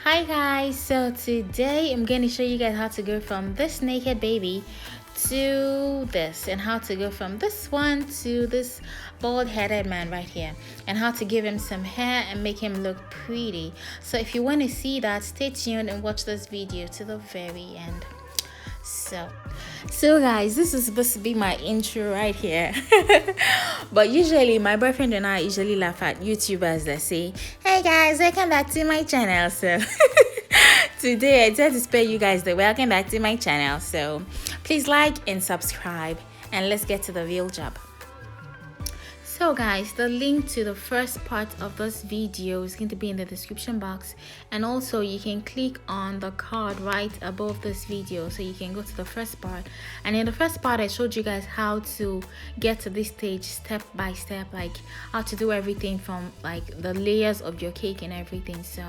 Hi guys, so today I'm going to show you guys how to go from this naked baby to this, and how to go from this one to this bald headed man right here, and how to give him some hair and make him look pretty. So if you want to see that, stay tuned and watch this video to the very end. So guys, this is supposed to be my intro right here. But usually my boyfriend and I usually laugh at YouTubers that say, hey guys, welcome back to my channel. So today I try to spare you guys the welcome back to my channel. So please like and subscribe, and let's get to the real job. So guys, the link to the first part of this video is going to be in the description box, and also you can click on the card right above this video so you can go to the first part. And in the first part I showed you guys how to get to this stage step by step, like how to do everything from like the layers of your cake and everything. So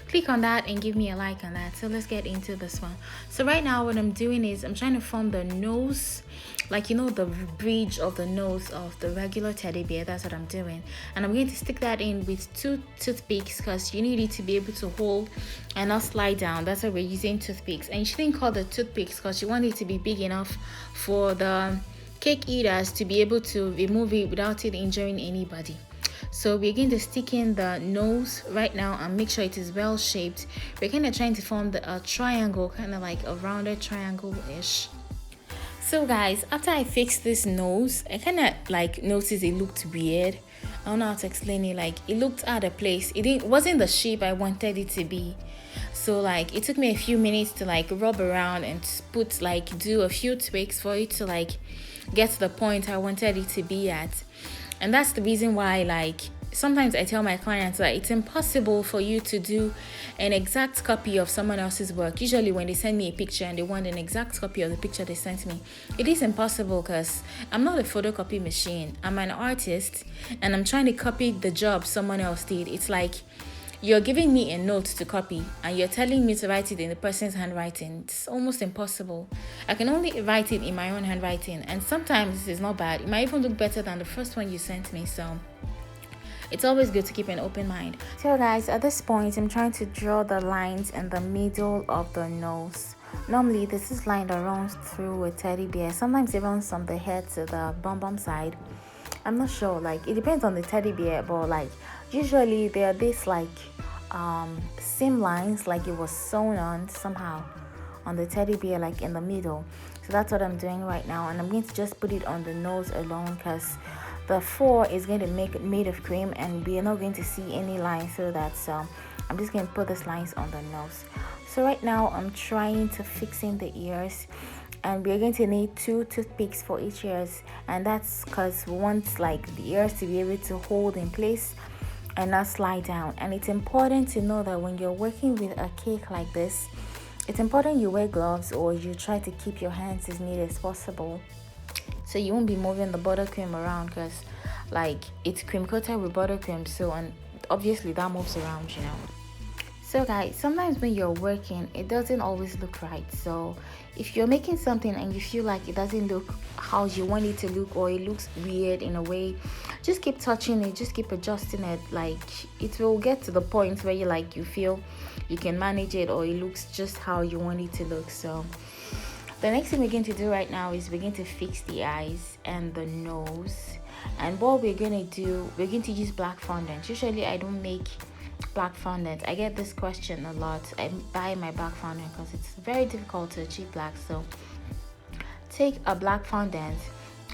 click on that and give me a like on that. So let's get into this one. So right now what I'm doing is I'm trying to form the nose, like you know, the bridge of the nose of the regular teddy bear. That's what I'm doing, and I'm going to stick that in with 2 toothpicks because you need it to be able to hold and not slide down. That's why we're using toothpicks, and you shouldn't call the toothpicks because you want it to be big enough for the cake eaters to be able to remove it without it injuring anybody. So we're going to stick in the nose right now and make sure it is well shaped. We're kind of trying to form a triangle, kind of like a rounded triangle-ish. So guys, after I fixed this nose, I kind of like noticed it looked weird. I don't know how to explain it. Like it looked out of place. It wasn't the shape I wanted it to be. So like it took me a few minutes to like rub around and do a few tweaks for it to like get to the point I wanted it to be at. And that's the reason why like sometimes I tell my clients that it's impossible for you to do an exact copy of someone else's work. Usually when they send me a picture and they want an exact copy of the picture they sent me, it is impossible because I'm not a photocopy machine. I'm an artist and I'm trying to copy the job someone else did. It's like you're giving me a note to copy and you're telling me to write it in the person's handwriting. It's almost impossible. I can only write it in my own handwriting, and sometimes it's not bad. It might even look better than the first one you sent me. So it's always good to keep an open mind. So guys, at this point, I'm trying to draw the lines in the middle of the nose. Normally, this is line that runs through a teddy bear. Sometimes it runs from the head to the bum side. I'm not sure, like it depends on the teddy bear, but like usually there are these like seam lines, like it was sewn on somehow on the teddy bear, like in the middle. So that's what I'm doing right now, and I'm going to just put it on the nose alone because the 4 is going to make it made of cream and we are not going to see any lines through that. So I'm just going to put these lines on the nose. So right now I'm trying to fix in the ears, and we're going to need 2 toothpicks for each ears, and that's because we want like the ears to be able to hold in place and not slide down. And it's important to know that when you're working with a cake like this, it's important you wear gloves or you try to keep your hands as neat as possible, so you won't be moving the buttercream around because like it's cream coated with buttercream, so and obviously that moves around, you know. So guys, sometimes when you're working it doesn't always look right. So if you're making something and you feel like it doesn't look how you want it to look, or it looks weird in a way, just keep touching it, just keep adjusting it. Like it will get to the point where you feel you can manage it, or it looks just how you want it to look. So the next thing we're going to do right now is we're going to fix the eyes and the nose. And what we're going to do, we're going to use black fondant. Usually I don't make black fondant. I get this question a lot. I buy my black fondant because it's very difficult to achieve black. So take a black fondant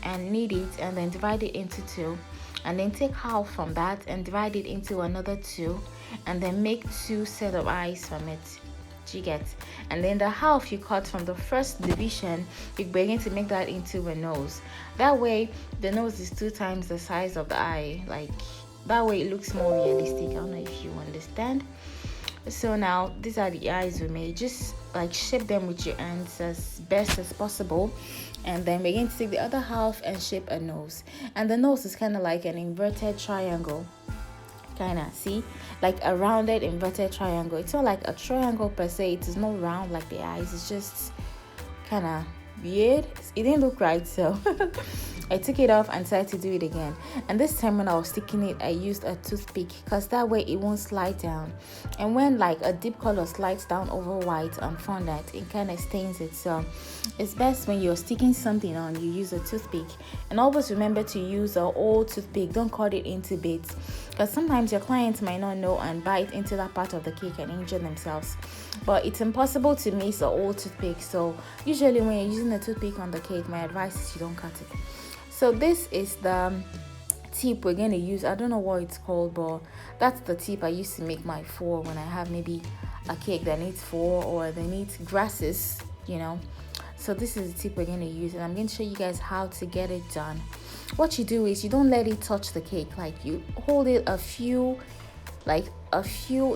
and knead it, and then divide it into 2, and then take half from that and divide it into another 2, and then make 2 set of eyes from it. You get, and then the half you cut from the first division, you're going to make that into a nose. That way the nose is 2 times the size of the eye. Like that way it looks more realistic. I don't know if you understand. So now these are the eyes we made. Just like shape them with your hands as best as possible, and then we're going to take the other half and shape a nose. And the nose is kind of like an inverted triangle, kind of, see, like a rounded inverted triangle. It's not like a triangle per se, it is not round like the eyes, it's just kind of weird. It didn't look right, so I took it off and decided to do it again. And this time when I was sticking it, I used a toothpick because that way it won't slide down. And when like a deep color slides down over white on fondant, it kind of stains it. So it's best when you're sticking something on, you use a toothpick. And always remember to use an old toothpick. Don't cut it into bits, because sometimes your clients might not know and bite into that part of the cake and injure themselves. But it's impossible to miss an old toothpick. So usually when you're using a toothpick on the cake, my advice is you don't cut it. So this is the tip we're going to use. I don't know what it's called, but that's the tip I used to make my four when I have maybe a cake that needs four or that needs grasses, you know. So this is the tip we're going to use, and I'm going to show you guys how to get it done. What you do is you don't let it touch the cake. Like you hold it a few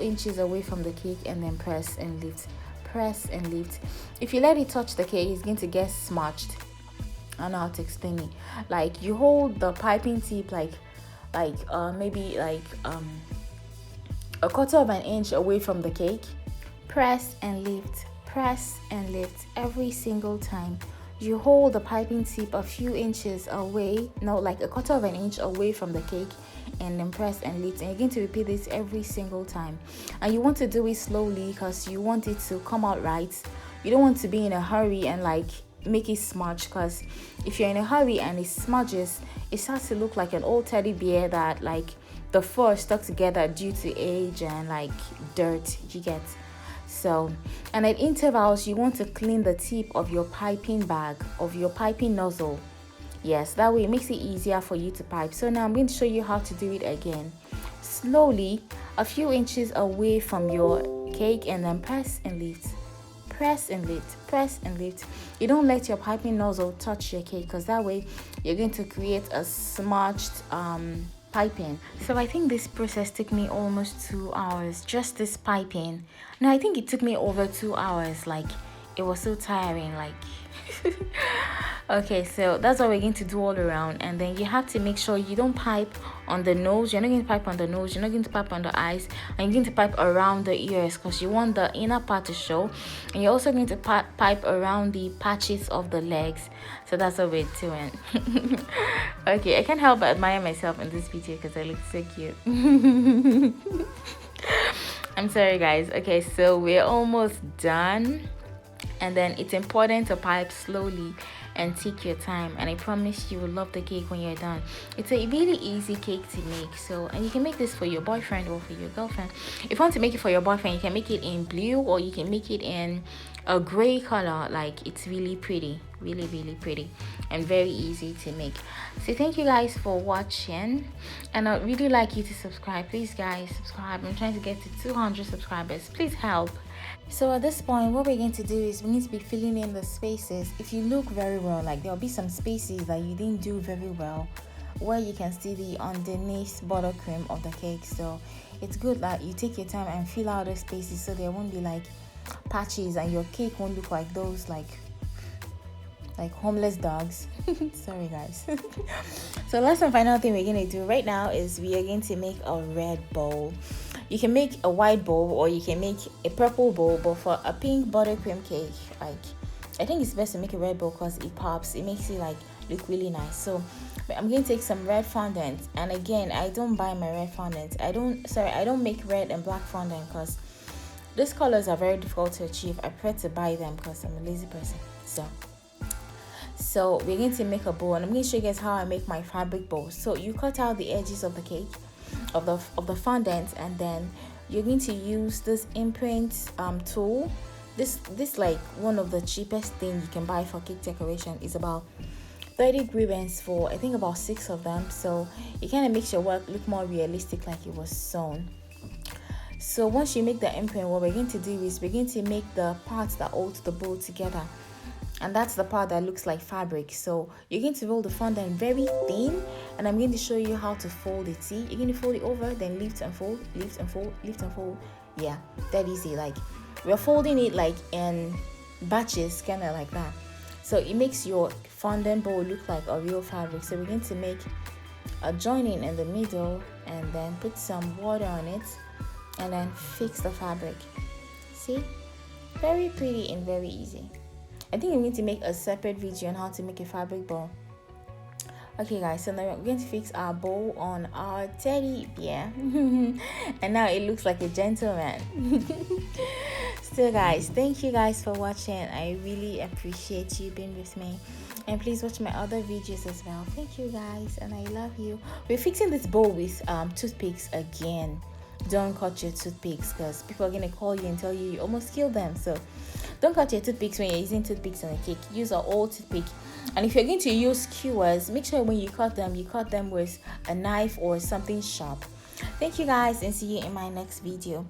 inches away from the cake and then press and lift. Press and lift. If you let it touch the cake, it's going to get smudged. I don't know how to explain it. Like you hold the piping tip maybe a quarter of an inch away from the cake. Press and lift. Press and lift every single time. You hold the piping tip a few inches away, no, like a quarter of an inch away from the cake, and then press and lift. And you're going to repeat this every single time. And you want to do it slowly because you want it to come out right. You don't want to be in a hurry and like make it smudge, because if you're in a hurry and it smudges, it starts to look like an old teddy bear that like the fur stuck together due to age and like dirt, you get. So, and at intervals you want to clean the tip of your piping bag, of your piping nozzle. Yes, that way it makes it easier for you to pipe. So now I'm going to show you how to do it again. Slowly, a few inches away from your cake, and then press and lift. Press and lift, press and lift. You don't let your piping nozzle touch your cake, because that way you're going to create a smudged piping. So I think this process took me almost 2 hours, just this piping. No, I think it took me over 2 hours. Like it was so tiring, like okay, so that's what we're going to do all around. And then you have to make sure you don't pipe on the nose. You're not going to pipe on the nose, you're not going to pipe on the eyes, and you're going to pipe around the ears because you want the inner part to show. And you're also going to pipe around the patches of the legs. So that's what we're doing. Okay, I can't help but admire myself in this video because I look so cute. I'm sorry guys. Okay, so we're almost done. And then it's important to pipe slowly and take your time, and I promise you will love the cake when you're done. It's a really easy cake to make. So, and you can make this for your boyfriend or for your girlfriend. If you want to make it for your boyfriend, you can make it in blue, or you can make it in a gray color. Like it's really pretty, really pretty, and very easy to make. So thank you guys for watching, and I'd really like you to subscribe. Please guys, subscribe. I'm trying to get to 200 subscribers. Please help. So at this point, what we're going to do is we need to be filling in the spaces. If you look very well, like there'll be some spaces that you didn't do very well, where you can see the underneath buttercream of the cake. So it's good that you take your time and fill out the spaces so there won't be like patches, and your cake won't look like those like homeless dogs. Sorry guys. So last and final thing we're going to do right now is we are going to make a red bowl. You can make a white bowl or you can make a purple bowl, but for a pink buttercream cake, like I think it's best to make a red bowl because it pops. It makes it like look really nice. So I'm going to take some red fondant, and again, I don't buy my red fondant. I don't make red and black fondant because these colors are very difficult to achieve. I prefer to buy them because I'm a lazy person. So we're going to make a bowl, and I'm going to show you guys how I make my fabric bowl. So you cut out the edges of the cake, of the fondant, and then you're going to use this imprint tool. This like one of the cheapest thing you can buy for cake decoration. Is about 30 ribbons for I think about 6 of them. So it kind of makes your work look more realistic, like it was sewn. So once you make the imprint, what we're going to do is we're going to make the parts that hold the bowl together. And that's the part that looks like fabric. So you're going to roll the fondant very thin, and I'm going to show you how to fold it. See, you're going to fold it over, then lift and fold, lift and fold, lift and fold. Yeah, that easy. Like we're folding it like in batches, kind of like that. So it makes your fondant bowl look like a real fabric. So we're going to make a joining in the middle, and then put some water on it, and then fix the fabric. See, very pretty and very easy. I think I'm going to make a separate video on how to make a fabric bowl. Okay guys, so now we're going to fix our bow on our teddy bear. And now it looks like a gentleman. So guys, thank you guys for watching. I really appreciate you being with me, and please watch my other videos as well. Thank you guys, and I love you. We're fixing this bowl with toothpicks again. Don't cut your toothpicks, because people are gonna call you and tell you almost killed them. So don't cut your toothpicks when you're using toothpicks on a cake. Use an old toothpick. And if you're going to use skewers, make sure when you cut them with a knife or something sharp. Thank you guys, and see you in my next video.